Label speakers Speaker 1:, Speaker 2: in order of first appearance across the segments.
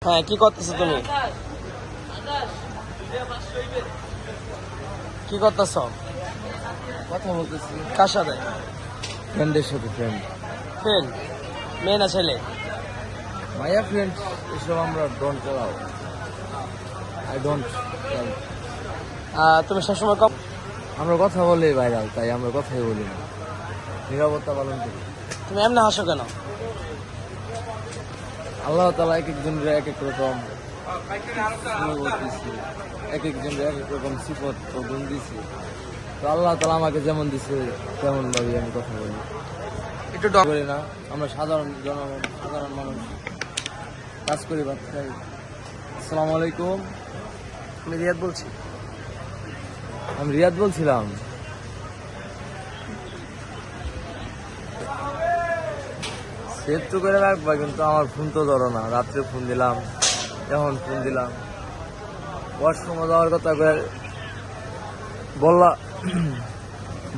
Speaker 1: হ্যাঁ, কি করতেছো তুমি? কি করতেছ?
Speaker 2: কথা বলতেছি
Speaker 1: কার সাথে?
Speaker 2: ফ্রেন্ডের সাথে। Friend
Speaker 1: friend? মেয়ে না ছেলে?
Speaker 2: মাইয়া ফ্রেন্ড এসব আমরা ডোন্ট চালাও। I don't.
Speaker 1: তুমি সবসময়
Speaker 2: আমরা কথা বলি ভাইরাল, তাই আমরা কথাই বলি না, নিরাপত্তা পালন করি।
Speaker 1: তুমি এমনি হাসো কেন?
Speaker 2: আল্লাহ তাআলা এক একজনের এক এক রকম দিছে, এক একজনের এক এক রকম সিফত ও গুণ দিছে। তো আল্লাহ তাআলা আমাকে যেমন দিছে তেমন ভাবে আমি কথা বলি,
Speaker 1: একটু
Speaker 2: করি না। আমরা সাধারণ জনগণ, সাধারণ মানুষ, কাজ করি, ভাত খাই। আসসালামু আলাইকুম।
Speaker 1: আমি রিয়াদ বলছি।
Speaker 2: আমি রিয়াদ বলছিলাম। সেভ তো করে রাখবা, কিন্তু আমার ফোন তো ধরো না। রাত্রে ফোন দিলাম, এখন ফোন দিলাম, ওয়াশরুমে যাওয়ার কথা বললা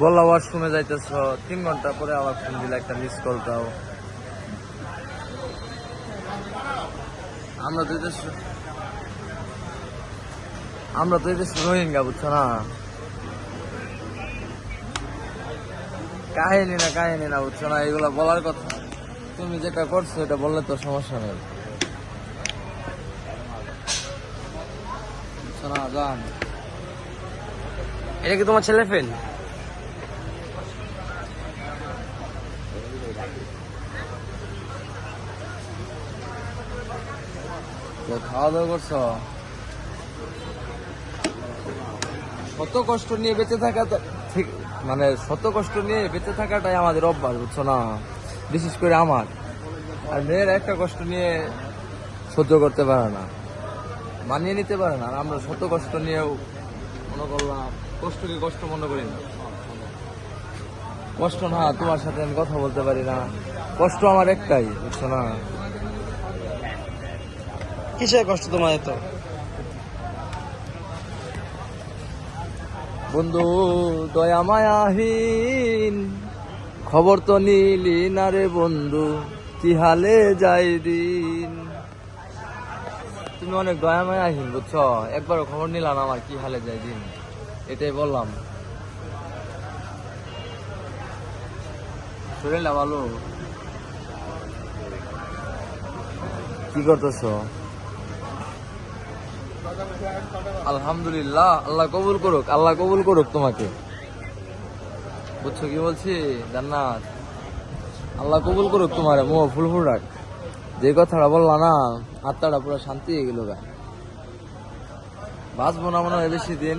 Speaker 2: বললা ওয়াশরুমে যাইতেছ, 3 ঘন্টা পরে আবার ফোন দিলে একটা মিস কল দাও। আমরা তো এদেশ রোহিঙ্গা, বুঝছো না? কাহিনী না বুঝছো না, এগুলা বলার কথা। তুমি যেটা করছো এটা বললে তো সমস্যা নেই, বুঝছো না? জান,
Speaker 1: এটা কি তোমার ছেলে ফ্রেন্ড?
Speaker 2: তো খাওয়া দাওয়া করছো? শত কষ্ট নিয়ে বেঁচে থাকা তো ঠিক, মানে শত কষ্ট নিয়ে বেঁচে থাকাটাই আমাদের অভ্যাস, বুঝছো না? বিশেষ করে আমার। আর মেয়েরা একটা কষ্ট নিয়ে সহ্য করতে পারে না, মানিয়ে নিতে পারে না। আর আমরা শত কষ্ট নিয়েও মনে করলাম কষ্টকে কষ্ট মনে করি না। কষ্ট না, তোমার সাথে আমি কথা বলতে পারি না, কষ্ট আমার একটাই, বুঝছো না?
Speaker 1: কিসের কষ্ট তোমার এত?
Speaker 2: বন্ধু দয়া মায়াহীন, খবর তো নিলি না রে বন্ধু, কি হালে যাই দিন। তুমি অনেক দয়া মায়াহীন, বুঝছো? একবারও খবর নিলাম আমার কি হালে যাই দিন, এটাই বললাম। শরীরটা ভালো? কি করতেছো? আলহামদুলিল্লাহ, আল্লাহ কবুল করুক, আল্লাহ কবুল করুক তোমাকে। বুঝছো কি বলছি? জান্নাত, আল্লাহ কবুল করুক তোমারে, মোহ ফুল ফুল রাখ। যে কথাটা বললা না, আত্মাটা পুরো শান্তি হয়ে গেল। বাঁচবো না মনে হয় বেশি দিন।